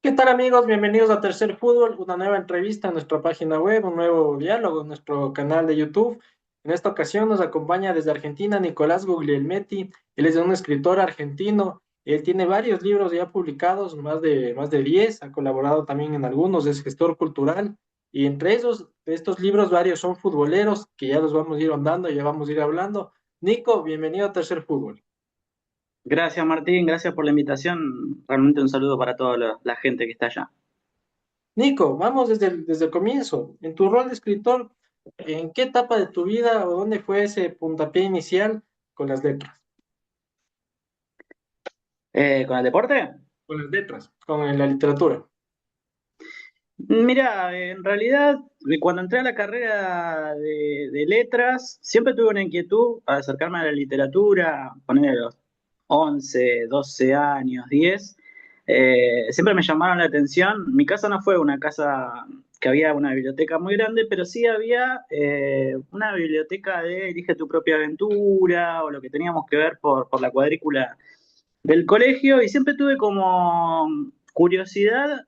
¿Qué tal amigos? Bienvenidos a Tercer Fútbol, una nueva entrevista en nuestra página web, un nuevo diálogo en nuestro canal de YouTube. En esta ocasión nos acompaña desde Argentina Nicolás Guglielmetti. Él es un escritor argentino. Él tiene varios libros ya publicados, más de 10. Ha colaborado también en algunos, es gestor cultural. Y entre esos, de estos libros, varios son futboleros, que ya los vamos a ir andando, ya vamos a ir hablando. Nico, bienvenido a Tercer Fútbol. Gracias Martín, gracias por la invitación. Realmente un saludo para toda la gente que está allá. Nico, vamos desde el comienzo. En tu rol de escritor, ¿en qué etapa de tu vida o dónde fue ese puntapié inicial con las letras? ¿Con el deporte? Con las letras, con la literatura. Mira, en realidad cuando entré a la carrera de letras, siempre tuve una inquietud al acercarme a la literatura, poner a los 11, 12 años, 10. Siempre me llamaron la atención. Mi casa no fue una casa que había una biblioteca muy grande, pero sí había una biblioteca de Elige tu propia aventura o lo que teníamos que ver por la cuadrícula del colegio y siempre tuve como curiosidad,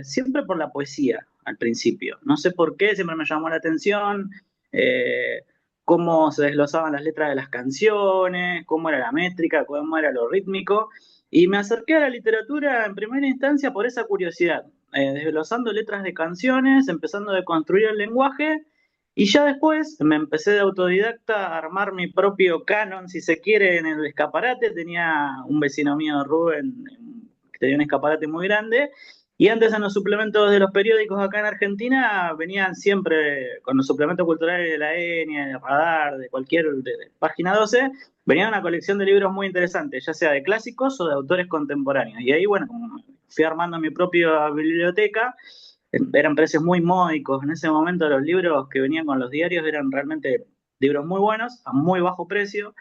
siempre por la poesía al principio. No sé por qué, siempre me llamó la atención eh, cómo se desglosaban las letras de las canciones, cómo era la métrica, cómo era lo rítmico. Y me acerqué a la literatura en primera instancia por esa curiosidad, desglosando letras de canciones, empezando a construir el lenguaje y ya después me empecé de autodidacta a armar mi propio canon, si se quiere, en el escaparate. Tenía un vecino mío, Rubén, que tenía un escaparate muy grande. Y antes en los suplementos de los periódicos acá en Argentina venían siempre con los suplementos culturales de la ENIA, de Radar, de cualquier de Página 12, venía una colección de libros muy interesantes, ya sea de clásicos o de autores contemporáneos. Y ahí, bueno, como fui armando mi propia biblioteca, eran precios muy módicos. En ese momento los libros que venían con los diarios eran realmente libros muy buenos, a muy bajo precio.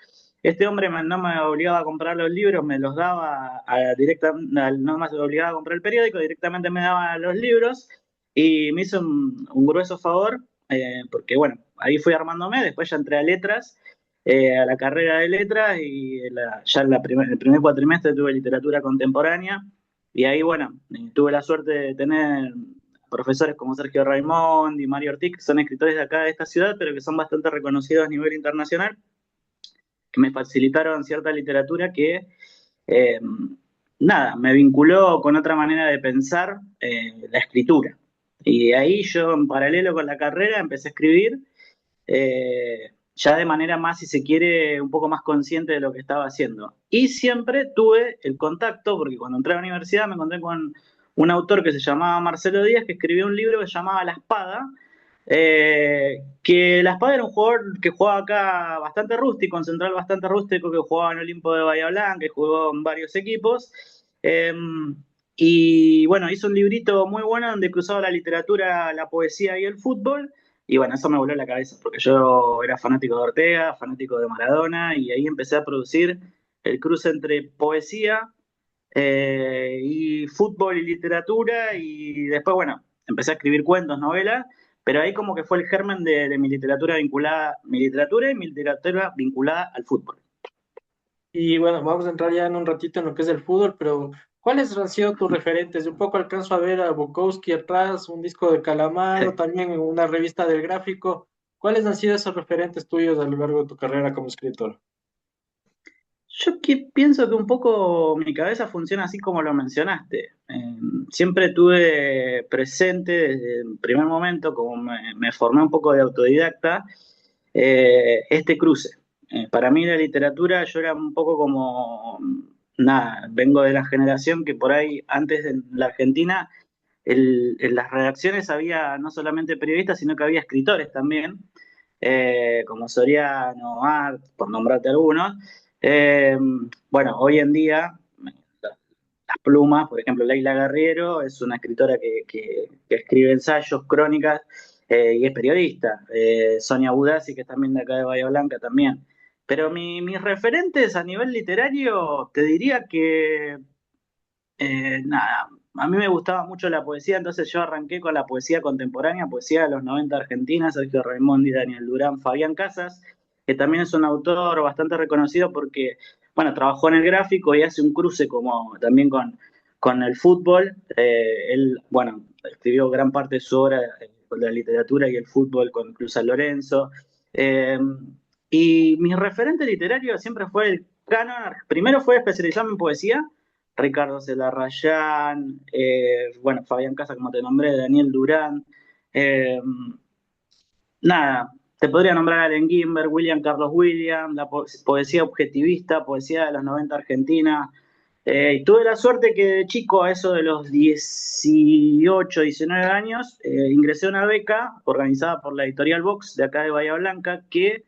Este hombre no me obligaba a comprar los libros, me los daba no me obligaba a comprar el periódico, directamente me daba los libros y me hizo un grueso favor, porque bueno, ahí fui armándome, después ya entré a letras, a la carrera de letras y ya en el primer cuatrimestre tuve literatura contemporánea y ahí bueno, tuve la suerte de tener profesores como Sergio Raimondi y Mario Ortiz, que son escritores de acá de esta ciudad, pero que son bastante reconocidos a nivel internacional, que me facilitaron cierta literatura que, eh, nada, me vinculó con otra manera de pensar la escritura. Y ahí yo, en paralelo con la carrera, empecé a escribir, ya de manera más, si se quiere, un poco más consciente de lo que estaba haciendo. Y siempre tuve el contacto, porque cuando entré a la universidad me encontré con un autor que se llamaba Marcelo Díaz, que escribió un libro que se llamaba La Espada, que La Espada era un jugador que jugaba acá bastante rústico, en Central bastante rústico, que jugaba en Olimpo de Bahía Blanca, que jugó en varios equipos. Eh, y bueno, hizo un librito muy bueno donde cruzaba la literatura, la poesía y el fútbol. Y bueno, eso me voló la cabeza, porque yo era fanático de Ortega, fanático de Maradona, y ahí empecé a producir el cruce entre poesía y fútbol y literatura, y después, bueno, empecé a escribir cuentos, novelas, pero ahí como que fue el germen de mi literatura y mi literatura vinculada al fútbol. Y bueno, vamos a entrar ya en un ratito en lo que es el fútbol, pero ¿cuáles han sido tus referentes? Un poco alcanzo a ver a Bukowski atrás, un disco de Calamaro, también en una revista del gráfico. ¿Cuáles han sido esos referentes tuyos a lo largo de tu carrera como escritor? Pienso que un poco mi cabeza funciona así como lo mencionaste. Siempre tuve presente desde el primer momento, como me formé un poco de autodidacta, este cruce. Para mí la literatura, yo era un poco como, nada, vengo de la generación que por ahí antes en la Argentina en las redacciones había no solamente periodistas, sino que había escritores también, como Soriano, Art, por nombrarte algunos. Eh, bueno, hoy en día, las plumas, por ejemplo, Leila Guerriero es una escritora que escribe ensayos, crónicas, y es periodista. Sonia Budassi, que es también de acá de Bahía Blanca, también. Pero mis referentes a nivel literario, te diría que nada, a mí me gustaba mucho la poesía, entonces yo arranqué con la poesía contemporánea, poesía de los 90 argentina, Sergio Raimondi, Daniel Durán, Fabián Casas, que también es un autor bastante reconocido porque, bueno, trabajó en el gráfico y hace un cruce como también con el fútbol. Él, bueno, escribió gran parte de su obra con la literatura y el fútbol con Cruz San Lorenzo. Eh, y mi referente literario siempre fue el canon. Primero fue especializarme en poesía, Ricardo Celarrayán, bueno, Fabián Casa, como te nombré, Daniel Durán. Eh, Nada, te podría nombrar a Allen Ginsberg, William Carlos Williams, la poesía objetivista, poesía de los 90 argentina. Y tuve la suerte que de chico, a eso de los 18, 19 años, ingresé a una beca organizada por la editorial Vox de acá de Bahía Blanca, que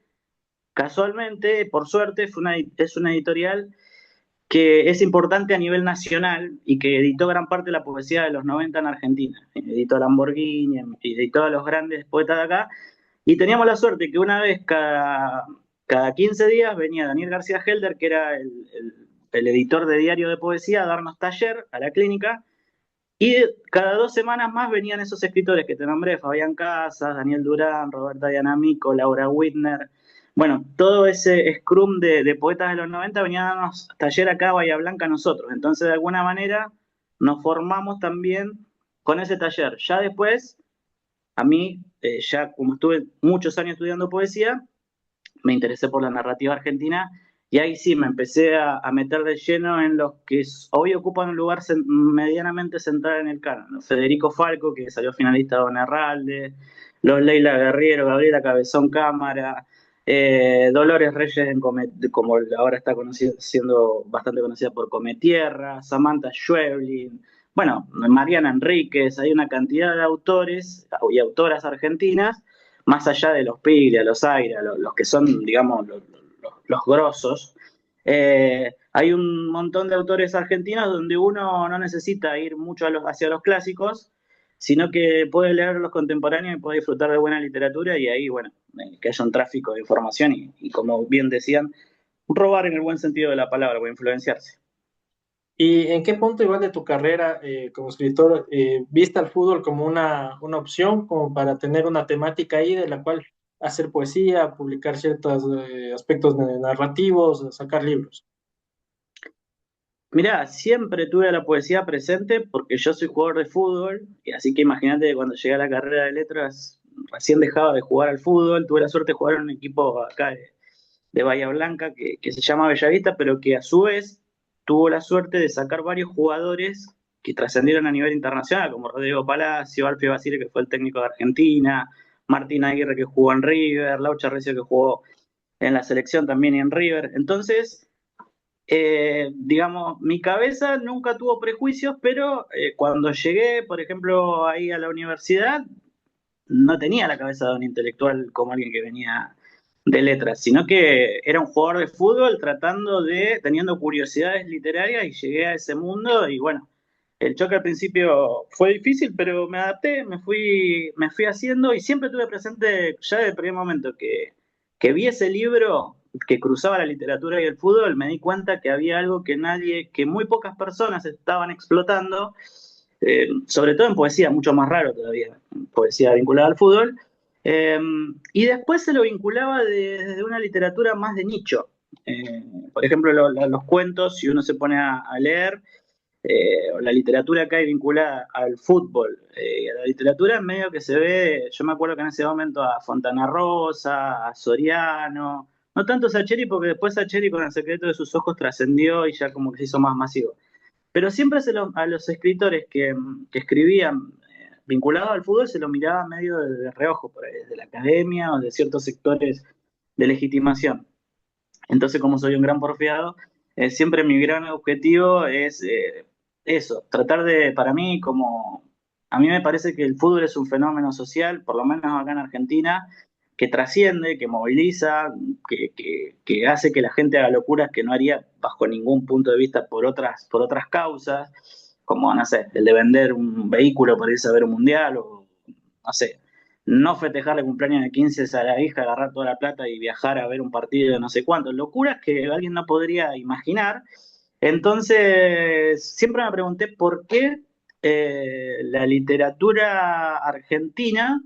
casualmente, por suerte, es una editorial que es importante a nivel nacional y que editó gran parte de la poesía de los 90 en Argentina. Editó a Lamborghini, editó a los grandes poetas de acá, y teníamos la suerte que una vez cada 15 días venía Daniel García Helder, que era el editor de Diario de Poesía, a darnos taller a la clínica, y cada 2 semanas más venían esos escritores que te nombré: Fabián Casas, Daniel Durán, Roberta Dianamico, Laura Whitner. Bueno, todo ese scrum de poetas de los 90 venían a darnos taller acá a Bahía Blanca a nosotros. Entonces, de alguna manera, nos formamos también con ese taller. Ya después, a mí, ya como estuve muchos años estudiando poesía, me interesé por la narrativa argentina, y ahí sí me empecé a meter de lleno en los que hoy ocupan un lugar medianamente central en el canon, ¿no? Federico Falco, que salió finalista de Don Herralde, los Leila Guerriero, Gabriela Cabezón Cámara, Dolores Reyes como ahora está siendo bastante conocida por Cometierra, Samantha Schweblin, bueno, Mariana Enríquez. Hay una cantidad de autores y autoras argentinas, más allá de los Piglia, los Aira, los que son, digamos, los grosos. Hay un montón de autores argentinos donde uno no necesita ir mucho hacia los clásicos, sino que puede leer los contemporáneos y puede disfrutar de buena literatura, y ahí, bueno, que haya un tráfico de información y, como bien decían, robar en el buen sentido de la palabra, o influenciarse. ¿Y en qué punto igual de tu carrera como escritor viste al fútbol como una opción, como para tener una temática ahí de la cual hacer poesía, publicar ciertos aspectos narrativos, sacar libros? Mirá, siempre tuve la poesía presente porque yo soy jugador de fútbol, y así que imagínate que cuando llegué a la carrera de letras, recién dejaba de jugar al fútbol. Tuve la suerte de jugar en un equipo acá de Bahía Blanca que se llama Bellavista, pero que a su vez tuvo la suerte de sacar varios jugadores que trascendieron a nivel internacional, como Rodrigo Palacio, Alfio Basile, que fue el técnico de Argentina, Martín Aguirre, que jugó en River, Laucha Recio, que jugó en la selección también y en River. Entonces, digamos, mi cabeza nunca tuvo prejuicios, pero cuando llegué, por ejemplo, ahí a la universidad, no tenía la cabeza de un intelectual como alguien que venía de letras, sino que era un jugador de fútbol teniendo curiosidades literarias, y llegué a ese mundo. Y bueno, el choque al principio fue difícil, pero me adapté, me fui haciendo, y siempre tuve presente ya desde el primer momento que vi ese libro que cruzaba la literatura y el fútbol. Me di cuenta que había algo que muy pocas personas estaban explotando, sobre todo en poesía, mucho más raro todavía, poesía vinculada al fútbol. Eh, y después se lo vinculaba desde una literatura más de nicho. Por ejemplo, los cuentos, si uno se pone a leer, la literatura que hay vinculada al fútbol y a la literatura, medio que se ve. Yo me acuerdo que en ese momento a Fontana Rosa, a Soriano, no tanto Sacheri, porque después Sacheri con El secreto de sus ojos trascendió y ya como que se hizo más masivo. Pero siempre a los escritores que escribían vinculados al fútbol se lo miraba medio de reojo, por ahí, desde la academia o de ciertos sectores de legitimación. Entonces, como soy un gran porfiado, siempre mi gran objetivo es eso, tratar de, para mí, a mí me parece que el fútbol es un fenómeno social, por lo menos acá en Argentina, que trasciende, que moviliza, que hace que la gente haga locuras que no haría bajo ningún punto de vista por otras causas, como, no sé, el de vender un vehículo para irse a ver un mundial, o, no sé, no festejarle cumpleaños de 15 a la hija, agarrar toda la plata y viajar a ver un partido de no sé cuánto. Locuras que alguien no podría imaginar. Entonces, siempre me pregunté por qué la literatura argentina,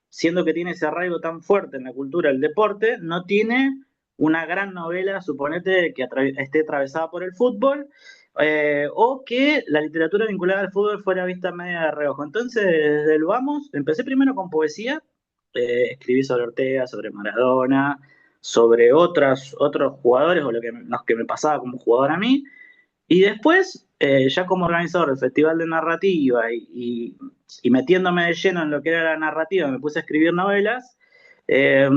siendo que tiene ese arraigo tan fuerte en la cultura del deporte, no tiene una gran novela, suponete, que esté atravesada por el fútbol. o que la literatura vinculada al fútbol fuera vista media de reojo. Entonces, desde el vamos, empecé primero con poesía, escribí sobre Ortega, sobre Maradona, sobre otros jugadores o los que me pasaba como jugador a mí, y después, ya como organizador del Festival de Narrativa y metiéndome de lleno en lo que era la narrativa, me puse a escribir novelas, eh,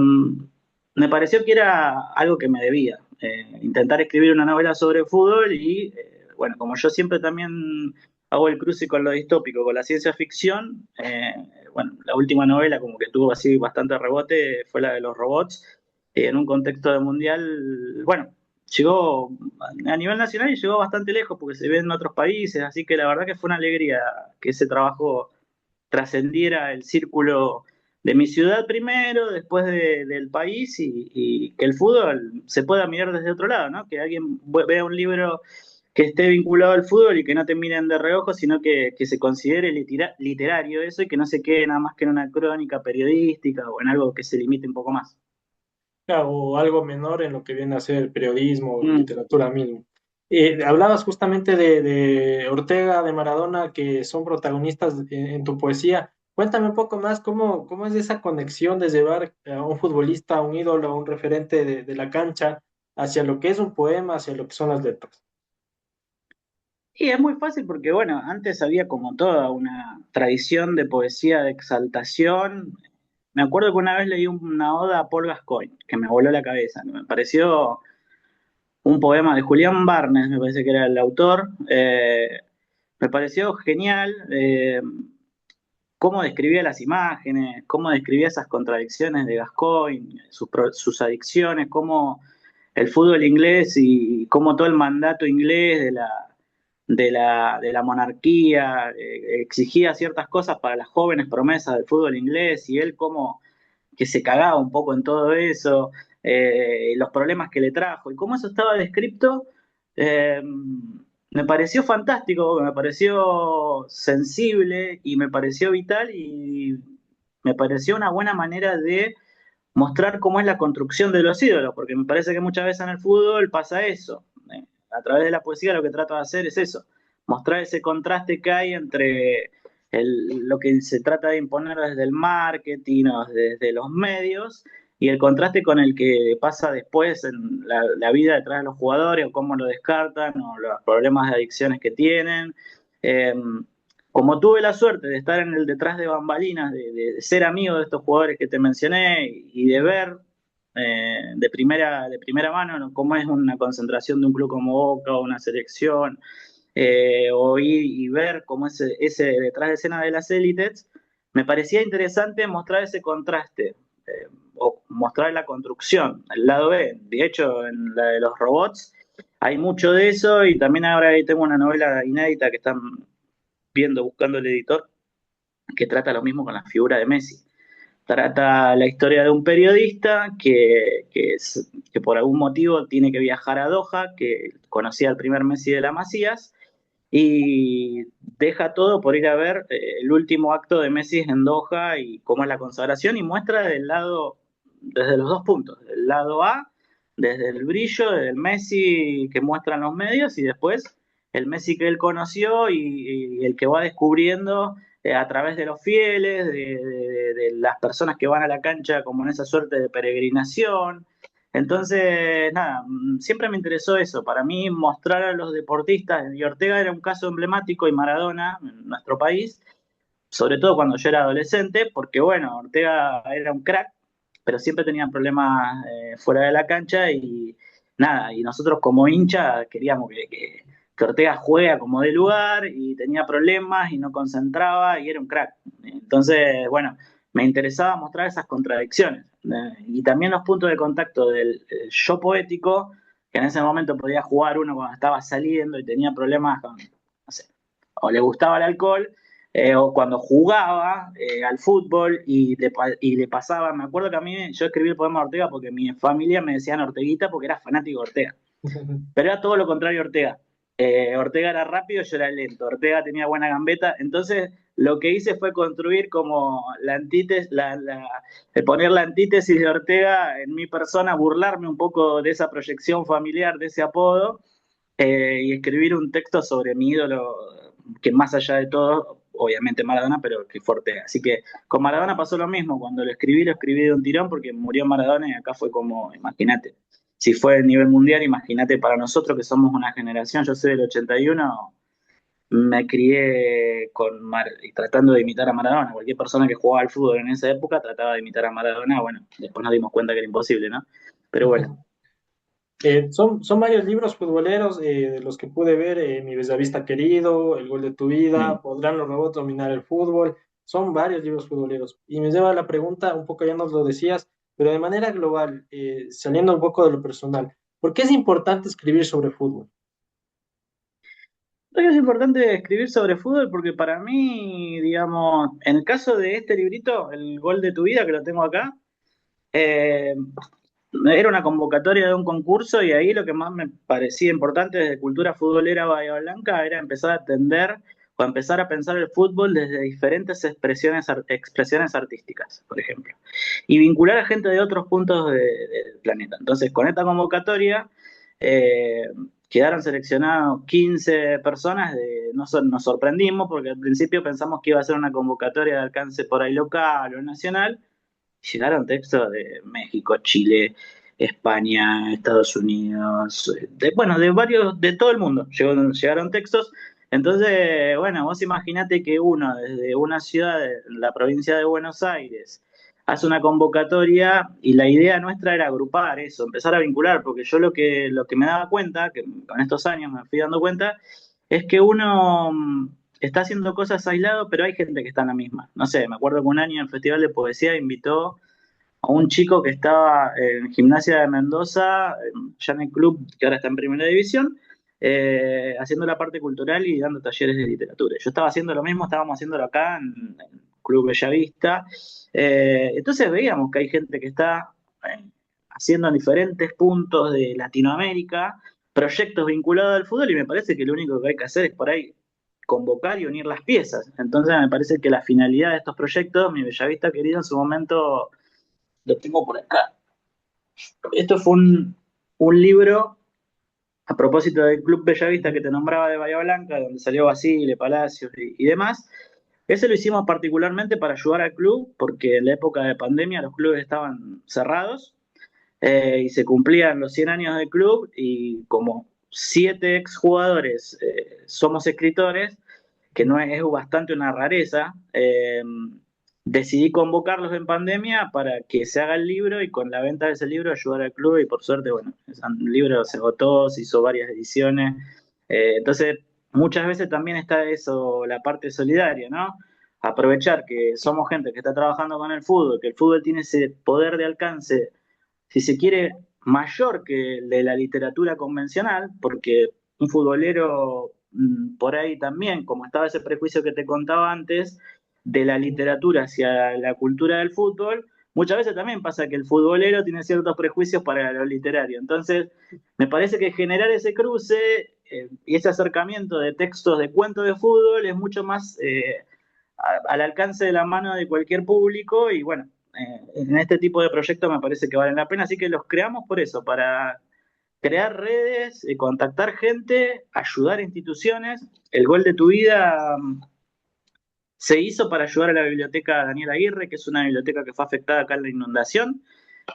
me pareció que era algo que me debía, intentar escribir una novela sobre fútbol y, bueno, como yo siempre también hago el cruce con lo distópico, con la ciencia ficción, bueno, la última novela como que tuvo así bastante rebote fue la de los robots, en un contexto de mundial, bueno, llegó a nivel nacional y llegó bastante lejos porque se ve en otros países, así que la verdad que fue una alegría que ese trabajo trascendiera el círculo de mi ciudad primero, después del país y que el fútbol se pueda mirar desde otro lado, ¿no? Que alguien vea un libro que esté vinculado al fútbol y que no te miren de reojo, sino que se considere literario eso y que no se quede nada más que en una crónica periodística o en algo que se limite un poco más. O algo menor en lo que viene a ser el periodismo o Mm. literatura mismo. Hablabas justamente de Ortega, de Maradona, que son protagonistas en tu poesía. Cuéntame un poco más cómo es esa conexión de llevar a un futbolista, a un ídolo, a un referente de la cancha, hacia lo que es un poema, hacia lo que son las letras. Y es muy fácil porque, bueno, antes había como toda una tradición de poesía de exaltación. Me acuerdo que una vez leí una oda a Paul Gascoigne, que me voló la cabeza. Me pareció un poema de Julián Barnes, me parece que era el autor. Me pareció genial cómo describía las imágenes, cómo describía esas contradicciones de Gascoigne, sus adicciones, cómo el fútbol inglés y cómo todo el mandato inglés de la monarquía exigía ciertas cosas para las jóvenes promesas del fútbol inglés y él como que se cagaba un poco en todo eso, los problemas que le trajo y cómo eso estaba descrito, eh, me pareció fantástico, me pareció sensible y me pareció vital y me pareció una buena manera de mostrar cómo es la construcción de los ídolos, porque me parece que muchas veces en el fútbol pasa eso. A través de la poesía lo que trato de hacer es eso, mostrar ese contraste que hay entre lo que se trata de imponer desde el marketing o desde los medios y el contraste con el que pasa después en la vida detrás de los jugadores o cómo lo descartan o los problemas de adicciones que tienen. Eh, Como tuve la suerte de estar en el detrás de bambalinas, de ser amigo de estos jugadores que te mencioné y de ver de primera mano, ¿no?, cómo es una concentración de un club como Boca o una selección, o ir y ver cómo es ese detrás de escena de las élites, me parecía interesante mostrar ese contraste, o mostrar la construcción, el lado B. De hecho, en la de los robots hay mucho de eso y también ahora ahí tengo una novela inédita que están viendo, buscando el editor, que trata lo mismo con la figura de Messi. Trata la historia de un periodista que por algún motivo tiene que viajar a Doha, que conocía al primer Messi de la Masías, y deja todo por ir a ver el último acto de Messi en Doha y cómo es la consagración, y muestra desde los dos puntos, del lado A, desde el brillo del Messi que muestran los medios, y después el Messi que él conoció y el que va descubriendo a través de los fieles, de las personas que van a la cancha como en esa suerte de peregrinación. Entonces, nada, siempre me interesó eso. Para mí, mostrar a los deportistas, y Ortega era un caso emblemático y Maradona en nuestro país, sobre todo cuando yo era adolescente, porque bueno, Ortega era un crack, pero siempre tenía problemas fuera de la cancha y nada, y nosotros como hincha queríamos que Ortega juega como de lugar y tenía problemas y no concentraba y era un crack. Entonces, bueno, me interesaba mostrar esas contradicciones y también los puntos de contacto del yo poético, que en ese momento podía jugar uno cuando estaba saliendo y tenía problemas con, no sé, o le gustaba el alcohol, o cuando jugaba al fútbol y le pasaba, me acuerdo que a mí yo escribí el poema de Ortega porque mi familia me decían Orteguita porque era fanático de Ortega, pero era todo lo contrario a Ortega. Ortega era rápido, yo era lento, Ortega tenía buena gambeta, entonces lo que hice fue construir como la antítesis, poner la antítesis de Ortega en mi persona, burlarme un poco de esa proyección familiar, de ese apodo, y escribir un texto sobre mi ídolo, que más allá de todo, obviamente Maradona, pero que fuerte. Así que con Maradona pasó lo mismo, cuando lo escribí de un tirón porque murió Maradona y acá fue como, imagínate, si fue a nivel mundial, imagínate para nosotros que somos una generación, yo soy del 81, me crié y tratando de imitar a Maradona. Cualquier persona que jugaba al fútbol en esa época trataba de imitar a Maradona. Bueno, después nos dimos cuenta que era imposible, ¿no? Pero bueno, Son varios libros futboleros de los que pude ver, Mi Bellavista Querido, El Gol de tu mm. Vida, ¿Podrán los robots dominar el fútbol? Son varios libros futboleros. Y me lleva a la pregunta, un poco ya nos lo decías, pero de manera global, saliendo un poco de lo personal, ¿por qué es importante escribir sobre fútbol? Creo que es importante escribir sobre fútbol porque para mí, digamos, en el caso de este librito, El Gol de tu Vida, que lo tengo acá, eh, era una convocatoria de un concurso y ahí lo que más me parecía importante desde cultura futbolera Bahía Blanca era empezar a atender o empezar a pensar el fútbol desde diferentes expresiones artísticas, por ejemplo, y vincular a gente de otros puntos del planeta. Entonces, con esta convocatoria eh, quedaron seleccionados 15 personas, nos sorprendimos porque al principio pensamos que iba a ser una convocatoria de alcance por ahí local o nacional. Llegaron textos de México, Chile, España, Estados Unidos, bueno, de varios, de todo el mundo llegaron textos. Entonces, bueno, vos imaginate que uno desde una ciudad de la provincia de Buenos Aires hace una convocatoria y la idea nuestra era agrupar eso, empezar a vincular, porque yo lo que me daba cuenta, que con estos años me fui dando cuenta, es que uno está haciendo cosas aislado, pero hay gente que está en la misma. No sé, me acuerdo que un año en el Festival de Poesía invitó a un chico que estaba en Gimnasia de Mendoza, ya en el club que ahora está en Primera División, haciendo la parte cultural y dando talleres de literatura. Yo estaba haciendo lo mismo, estábamos haciéndolo acá en Club Bellavista. Entonces veíamos que hay gente que está eh, haciendo en diferentes puntos de Latinoamérica proyectos vinculados al fútbol y me parece que lo único que hay que hacer es por ahí convocar y unir las piezas. Entonces me parece que la finalidad de estos proyectos, mi Bellavista querido en su momento lo tengo por acá. Esto fue un libro a propósito del Club Bellavista que te nombraba de Bahía Blanca, donde salió Basile, Palacios y demás. Ese lo hicimos particularmente para ayudar al club, porque en la época de pandemia los clubes estaban cerrados y se cumplían los 100 años del club y como 7 exjugadores somos escritores, que no es bastante una rareza, decidí convocarlos en pandemia para que se haga el libro y con la venta de ese libro ayudar al club y por suerte, bueno, el libro se agotó, se hizo varias ediciones. Entonces, muchas veces también está eso, la parte solidaria, ¿no? Aprovechar que somos gente que está trabajando con el fútbol, que el fútbol tiene ese poder de alcance, si se quiere, mayor que el de la literatura convencional, porque un futbolero por ahí también, como estaba ese prejuicio que te contaba antes, de la literatura hacia la cultura del fútbol, muchas veces también pasa que el futbolero tiene ciertos prejuicios para lo literario. Entonces, me parece que generar ese cruce y ese acercamiento de textos de cuentos de fútbol es mucho más al alcance de la mano de cualquier público y bueno, en este tipo de proyectos me parece que valen la pena, así que los creamos por eso, para crear redes, contactar gente, ayudar a instituciones. El Gol de tu Vida se hizo para ayudar a la biblioteca Daniel Aguirre, que es una biblioteca que fue afectada acá en la inundación.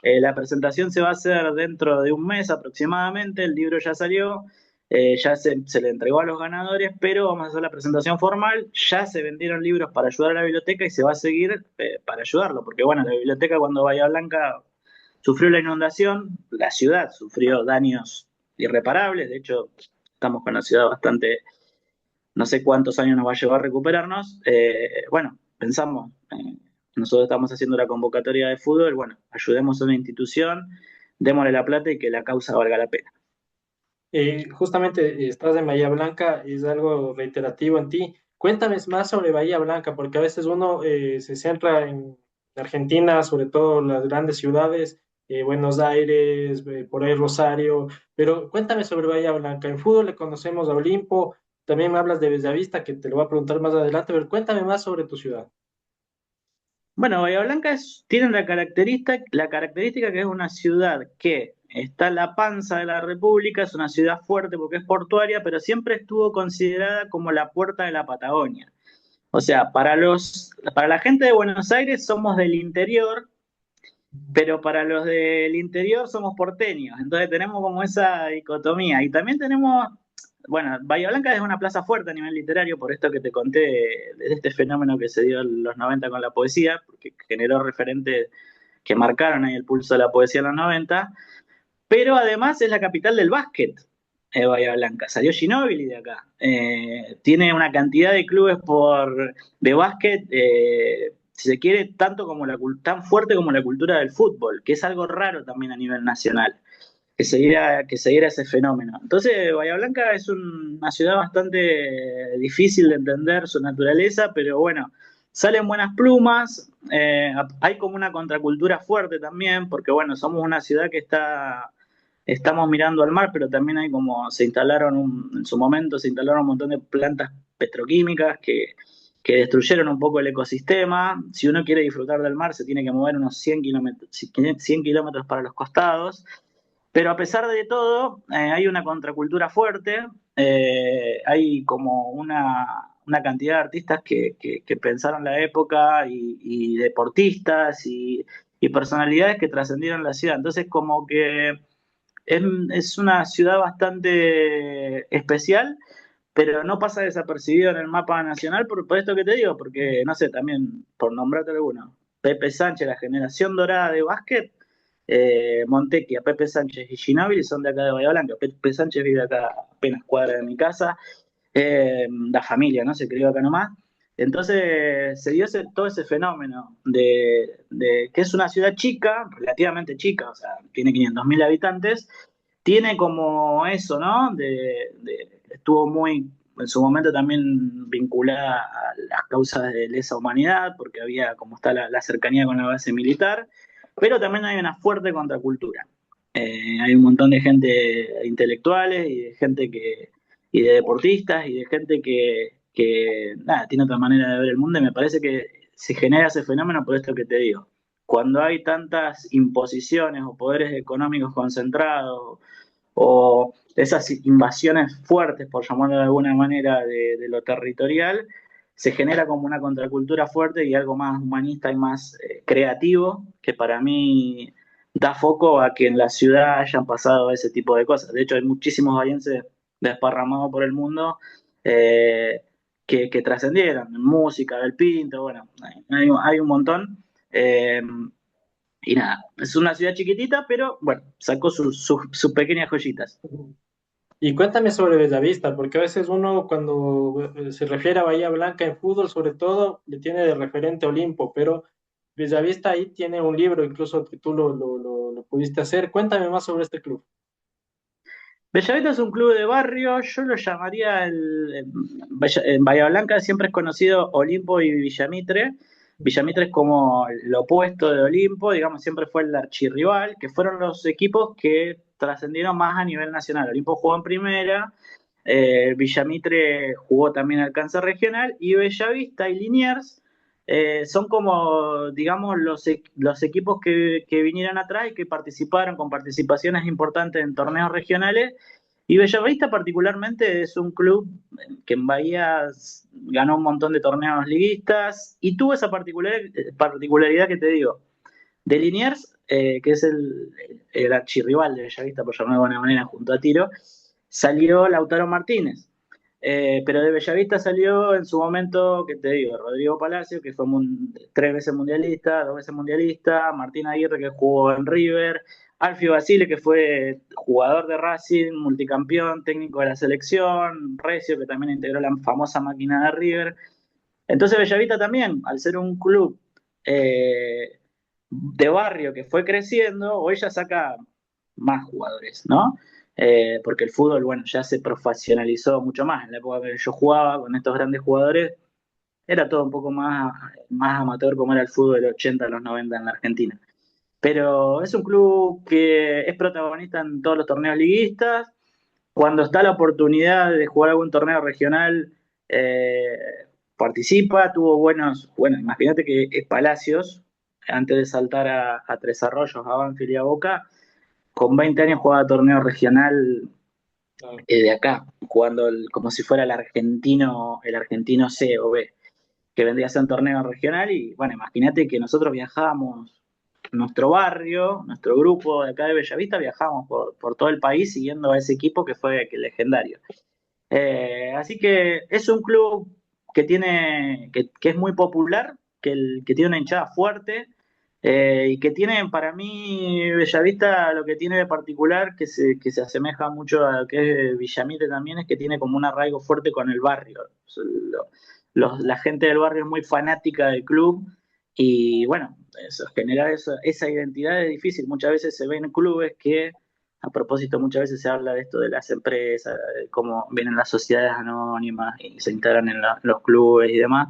La presentación se va a hacer dentro de un mes aproximadamente, el libro ya salió, ya se le entregó a los ganadores, pero vamos a hacer la presentación formal, ya se vendieron libros para ayudar a la biblioteca y se va a seguir para ayudarlo, porque bueno, la biblioteca cuando Bahía Blanca sufrió la inundación, la ciudad sufrió daños irreparables, de hecho estamos con la ciudad bastante, no sé cuántos años nos va a llevar a recuperarnos. Bueno, pensamos, nosotros estamos haciendo la convocatoria de fútbol, bueno, ayudemos a una institución, démosle la plata y que la causa valga la pena. Justamente estás en Bahía Blanca, es algo reiterativo en ti. Cuéntame más sobre Bahía Blanca, porque a veces uno se centra en Argentina, sobre todo las grandes ciudades, Buenos Aires, por ahí Rosario, pero cuéntame sobre Bahía Blanca. En fútbol le conocemos a Olimpo, también me hablas de Bellavista, que te lo voy a preguntar más adelante, pero cuéntame más sobre tu ciudad. Bueno, Bahía Blanca tiene la característica que es una ciudad que está en la panza de la República, es una ciudad fuerte porque es portuaria, pero siempre estuvo considerada como la puerta de la Patagonia. O sea, para la gente de Buenos Aires somos del interior, pero para los del interior somos porteños. Entonces tenemos como esa dicotomía. Y también tenemos, bueno, Bahía Blanca es una plaza fuerte a nivel literario, por esto que te conté de este fenómeno que se dio en los 90 con la poesía, porque generó referentes que marcaron ahí el pulso de la poesía en los 90, pero además es la capital del básquet, Bahía Blanca. Salió Ginóbili de acá. Tiene una cantidad de clubes de básquet, si se quiere, tan fuerte como la cultura del fútbol, que es algo raro también a nivel nacional, que se diera ese fenómeno. Entonces, Bahía Blanca es una ciudad bastante difícil de entender su naturaleza, pero bueno, salen buenas plumas, hay como una contracultura fuerte también, porque bueno, somos una ciudad que estamos mirando al mar, pero también hay como en su momento se instalaron un montón de plantas petroquímicas que destruyeron un poco el ecosistema. Si uno quiere disfrutar del mar, se tiene que mover unos 100 kilómetros para los costados. Pero a pesar de todo, hay una contracultura fuerte, hay como una cantidad de artistas que pensaron la época y deportistas y personalidades que trascendieron la ciudad. Entonces, como que es una ciudad bastante especial, pero no pasa desapercibido en el mapa nacional por esto que te digo, porque, no sé, también, por nombrarte alguno, Pepe Sánchez, la generación dorada de básquet, Montequia, Pepe Sánchez y Ginóbili son de acá de Bahía Blanca. Pepe Sánchez vive acá apenas cuadra de mi casa, la familia, ¿no? Se crió acá nomás. Entonces se dio todo ese fenómeno de que es una ciudad chica, relativamente chica, o sea, tiene 500.000 habitantes, tiene como eso, ¿no? Estuvo muy, en su momento también vinculada a las causas de lesa humanidad, porque había, como está la cercanía con la base militar, pero también hay una fuerte contracultura. Hay un montón de gente, de intelectuales y de gente y de deportistas y de gente que nada, tiene otra manera de ver el mundo y me parece que se genera ese fenómeno por esto que te digo. Cuando hay tantas imposiciones o poderes económicos concentrados o esas invasiones fuertes, por llamarlo de alguna manera, de lo territorial, se genera como una contracultura fuerte y algo más humanista y más creativo, que para mí da foco a que en la ciudad hayan pasado ese tipo de cosas. De hecho, hay muchísimos bahienses desparramados por el mundo eh, que trascendieron, en música, del pinto, bueno, hay un montón. Y nada, es una ciudad chiquitita, pero bueno, sacó sus pequeñas joyitas. Y cuéntame sobre Bellavista, porque a veces uno cuando se refiere a Bahía Blanca en fútbol, sobre todo, le tiene de referente Olimpo, pero Bellavista ahí tiene un libro, incluso que tú lo pudiste hacer. Cuéntame más sobre este club. Bellavista es un club de barrio, yo lo llamaría en Bahía Blanca siempre es conocido Olimpo y Villamitre. Villamitre es como lo opuesto de Olimpo, digamos, siempre fue el archirrival, que fueron los equipos que trascendieron más a nivel nacional. Olimpo jugó en primera, Villamitre jugó también alcance regional, y Bellavista y Liniers son como, digamos, los equipos que vinieron atrás y que participaron con participaciones importantes en torneos regionales. Y Bellavista particularmente es un club que en Bahía ganó un montón de torneos liguistas y tuvo esa particularidad que te digo. De Liniers, que es el archirrival de Bellavista, por llamarlo de alguna manera, junto a Tiro, salió Lautaro Martínez. Pero de Bellavista salió en su momento, que te digo, Rodrigo Palacio, que fue 3 veces mundialista, 2 veces mundialista, Martín Aguirre, que jugó en River, Alfio Basile, que fue jugador de Racing, multicampeón, técnico de la selección, Recio, que también integró la famosa máquina de River. Entonces Bellavista también, al ser un club eh, de barrio que fue creciendo, hoy ya saca más jugadores, ¿no? Porque el fútbol, bueno, ya se profesionalizó mucho más. En la época que yo jugaba con estos grandes jugadores, era todo un poco más amateur como era el fútbol del 80 a los 90 en la Argentina. Pero es un club que es protagonista en todos los torneos liguistas. Cuando está la oportunidad de jugar algún torneo regional, eh, participa, tuvo bueno, imagínate que es Palacios, antes de saltar a Tres Arroyos, a Banfield y a Boca, con 20 años jugaba torneo regional Claro. de acá, jugando como si fuera el argentino C o B, que vendría a ser un torneo regional. Y bueno, imagínate que nosotros viajábamos, nuestro barrio, nuestro grupo de acá de Bellavista, viajábamos por todo el país siguiendo a ese equipo que fue legendario. Así que es un club que es muy popular, que tiene una hinchada fuerte, y que tiene, para mí, Bellavista, lo que tiene de particular, que se asemeja mucho a lo que es Villamite también, es que tiene como un arraigo fuerte con el barrio. La gente del barrio es muy fanática del club y bueno, generar esa identidad es difícil. Muchas veces se ven clubes que, a propósito, muchas veces se habla de esto de las empresas, de cómo vienen las sociedades anónimas y se integran en los clubes y demás.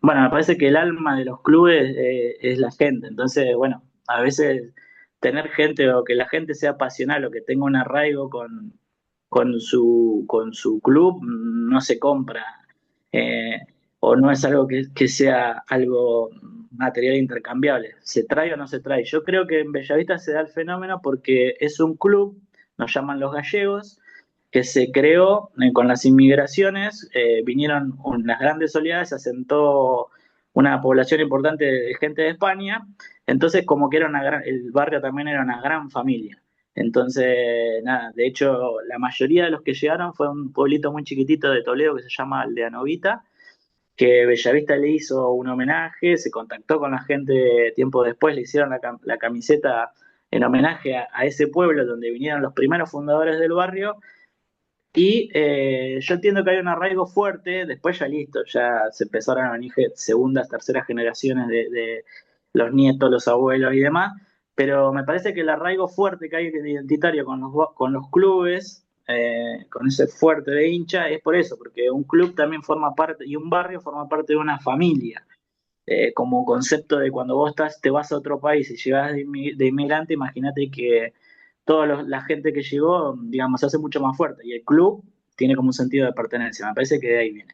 Bueno, me parece que el alma de los clubes es la gente. Entonces, bueno, a veces tener gente o que la gente sea pasional o que tenga un arraigo con su club no se compra, eh, o no es algo que sea algo material intercambiable. ¿Se trae o no se trae? Yo creo que en Bellavista se da el fenómeno porque es un club, nos llaman los gallegos, que se creó con las inmigraciones. Vinieron unas grandes oleadas, se asentó una población importante de gente de España. Entonces como que era el barrio también era una gran familia. Entonces, nada, de hecho, la mayoría de los que llegaron fue un pueblito muy chiquitito de Toledo que se llama Aldeanovita, que Bellavista le hizo un homenaje, se contactó con la gente tiempo después, le hicieron la camiseta en homenaje a ese pueblo donde vinieron los primeros fundadores del barrio. Y yo entiendo que hay un arraigo fuerte, después ya listo, ya se empezaron a venir segundas, terceras generaciones de los nietos, los abuelos y demás, pero me parece que el arraigo fuerte que hay identitario con los clubes, con ese fuerte de hincha, es por eso, porque un club también forma parte, y un barrio forma parte de una familia. Como concepto de cuando vos te vas a otro país y llegas de inmigrante, imagínate que toda la gente que llegó, digamos, se hace mucho más fuerte y el club tiene como un sentido de pertenencia. Me parece que de ahí viene.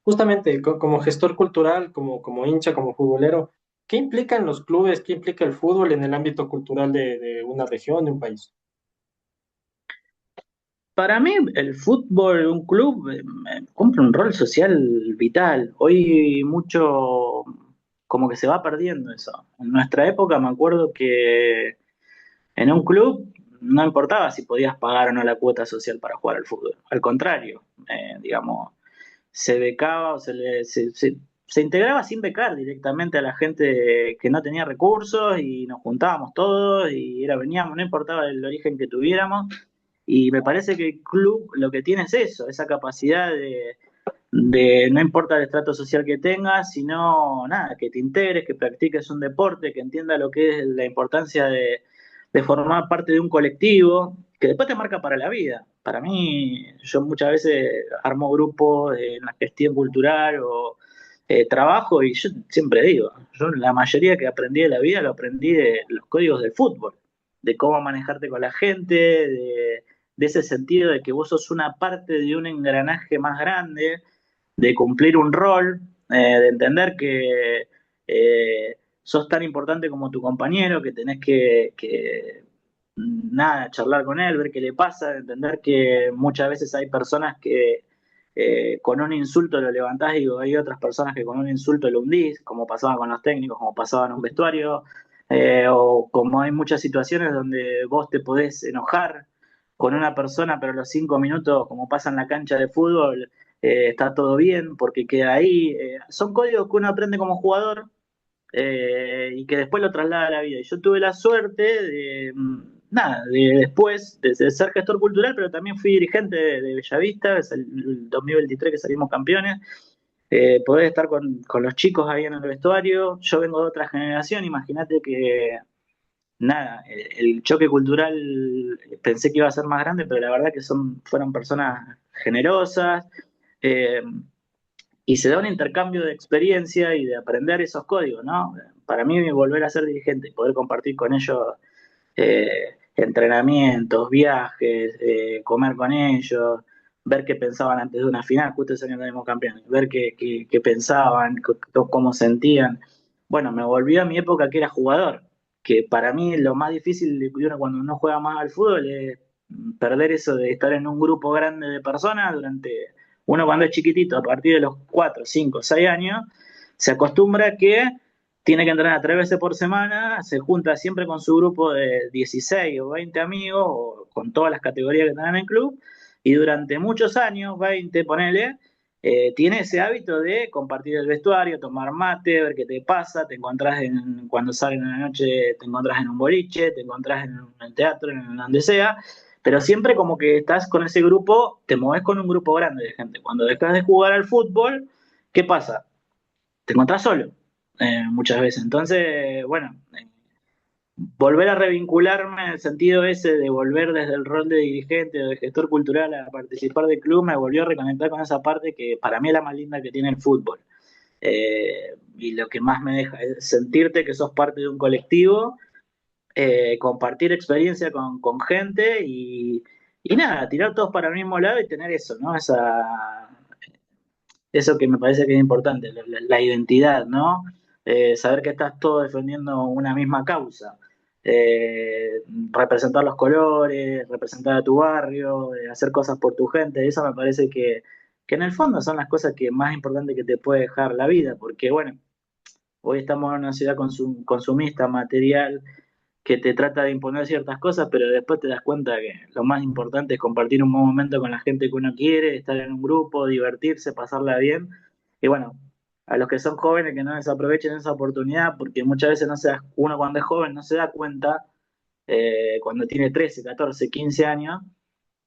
Justamente, como gestor cultural, como hincha, como futbolero, ¿qué implican los clubes, qué implica el fútbol en el ámbito cultural de una región, de un país? Para mí, el fútbol, un club, cumple un rol social vital. Hoy mucho como que se va perdiendo eso. En nuestra época me acuerdo que en un club no importaba si podías pagar o no la cuota social para jugar al fútbol. Al contrario, digamos, se becaba o se integraba sin becar directamente a la gente que no tenía recursos y nos juntábamos todos y veníamos, no importaba el origen que tuviéramos. Y me parece que el club lo que tiene es eso, esa capacidad de no importa el estrato social que tengas, sino nada, que te integres, que practiques un deporte, que entiendas lo que es la importancia de formar parte de un colectivo, que después te marca para la vida. Para mí, yo muchas veces armo grupos en la gestión cultural o trabajo y yo siempre digo, yo la mayoría que aprendí de la vida lo aprendí de los códigos del fútbol, de cómo manejarte con la gente, de ese sentido de que vos sos una parte de un engranaje más grande, de cumplir un rol, de entender que sos tan importante como tu compañero, que tenés nada, charlar con él, ver qué le pasa, de entender que muchas veces hay personas que con un insulto lo levantás y hay otras personas que con un insulto lo hundís, como pasaba con los técnicos, como pasaba en un vestuario, o como hay muchas situaciones donde vos te podés enojar con una persona, pero a los 5 minutos, como pasa en la cancha de fútbol, está todo bien porque queda ahí. Son códigos que uno aprende como jugador, y que después lo traslada a la vida. Y yo tuve la suerte nada, de después de ser gestor cultural, pero también fui dirigente de Bellavista, es el 2023 que salimos campeones. Poder estar con los chicos ahí en el vestuario. Yo vengo de otra generación, imagínate que nada, el choque cultural pensé que iba a ser más grande, pero la verdad que fueron personas generosas, eh, y se da un intercambio de experiencia y de aprender esos códigos, ¿no? Para mí volver a ser dirigente y poder compartir con ellos entrenamientos, viajes, comer con ellos, ver qué pensaban antes de una final, justo ese año salimos campeones, ver qué pensaban, cómo sentían. Bueno, me volvió a mi época que era jugador, que para mí lo más difícil de uno cuando no juega más al fútbol es perder eso de estar en un grupo grande de personas durante, uno cuando es chiquitito, a partir de los 4 5 6 años, se acostumbra a que tiene que entrenar 3 veces por semana, se junta siempre con su grupo de 16 o 20 amigos, o con todas las categorías que tienen en el club, y durante muchos años, 20 ponele, tiene ese hábito de compartir el vestuario, tomar mate, ver qué te pasa, te encontrás cuando salen a la noche, te encontrás en un boliche, te encontrás en el teatro, en donde sea, pero siempre como que estás con ese grupo, te moves con un grupo grande de gente. Cuando dejas de jugar al fútbol, ¿qué pasa? Te encontrás solo, muchas veces. Entonces, bueno, volver a revincularme en el sentido ese de volver desde el rol de dirigente o de gestor cultural a participar del club, me volvió a reconectar con esa parte que para mí es la más linda que tiene el fútbol. Y lo que más me deja es sentirte que sos parte de un colectivo, compartir experiencia con gente y nada, tirar todos para el mismo lado y tener eso, ¿no? Eso que me parece que es importante, la identidad, ¿no? Saber que estás todos defendiendo una misma causa. Representar los colores, representar a tu barrio, hacer cosas por tu gente, eso me parece que en el fondo son las cosas que más importantes que te puede dejar la vida, porque bueno, hoy estamos en una ciudad consumista, material, que te trata de imponer ciertas cosas, pero después te das cuenta que lo más importante es compartir un buen momento con la gente que uno quiere, estar en un grupo, divertirse, pasarla bien. Y bueno, a los que son jóvenes que no desaprovechen esa oportunidad, porque muchas veces uno cuando es joven no se da cuenta, cuando tiene 13 14 15 años,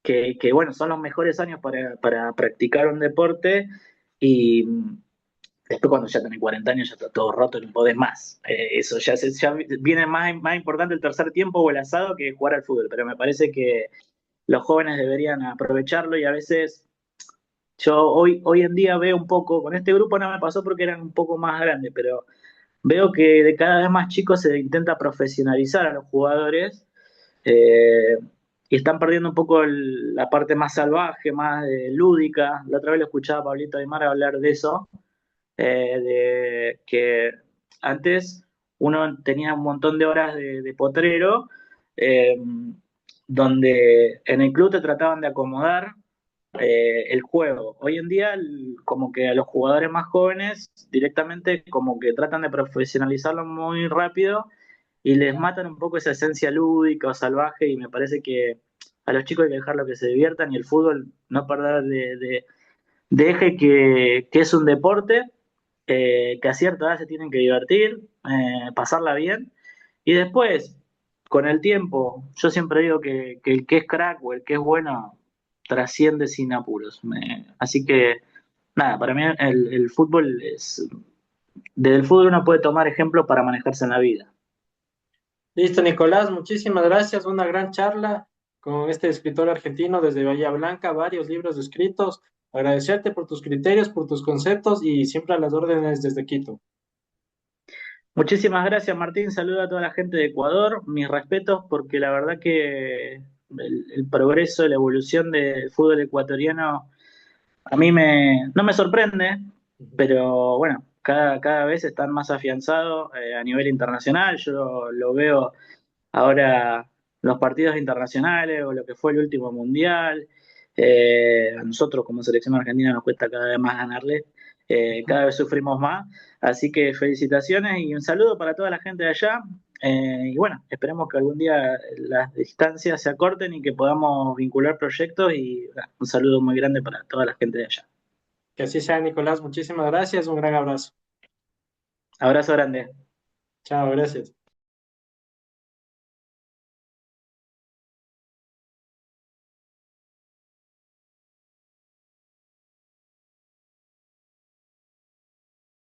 que bueno, son los mejores años para practicar un deporte y después cuando ya tenés 40 años ya está todo roto, no podés más. Eso ya viene más importante el tercer tiempo o el asado que jugar al fútbol, pero me parece que los jóvenes deberían aprovecharlo y a veces yo hoy en día veo un poco, con este grupo no me pasó porque eran un poco más grandes, pero veo que de cada vez más chicos se intenta profesionalizar a los jugadores, eh, y están perdiendo un poco la parte más salvaje, más lúdica. La otra vez lo escuchaba a Pablito Aymar hablar de eso, de que antes uno tenía un montón de horas de potrero, eh, donde en el club te trataban de acomodar el juego. Hoy en día, como que a los jugadores más jóvenes directamente como que tratan de profesionalizarlo muy rápido y les matan un poco esa esencia lúdica o salvaje y me parece que a los chicos hay que dejarlo que se diviertan y el fútbol no perder de eje que es un deporte, que a cierta edad se tienen que divertir, pasarla bien, y después, con el tiempo, yo siempre digo que el que es crack o el que es bueno trasciende sin apuros. Así que, nada, para mí el fútbol es... Desde el fútbol uno puede tomar ejemplo para manejarse en la vida. Listo, Nicolás, muchísimas gracias. Una gran charla con este escritor argentino desde Bahía Blanca, varios libros escritos. Agradecerte por tus criterios, por tus conceptos y siempre a las órdenes desde Quito. Muchísimas gracias, Martín. Saludo a toda la gente de Ecuador. Mis respetos porque la verdad que el progreso, la evolución del fútbol ecuatoriano a mí no me sorprende, pero bueno, cada vez están más afianzados a nivel internacional. Yo lo veo ahora los partidos internacionales o lo que fue el último mundial. A nosotros como selección argentina nos cuesta cada vez más ganarle, cada vez sufrimos más. Así que felicitaciones y un saludo para toda la gente de allá. Y bueno, esperemos que algún día las distancias se acorten y que podamos vincular proyectos y un saludo muy grande para toda la gente de allá. Que así sea, Nicolás. Muchísimas gracias. Un gran abrazo. Abrazo grande. Chao, gracias.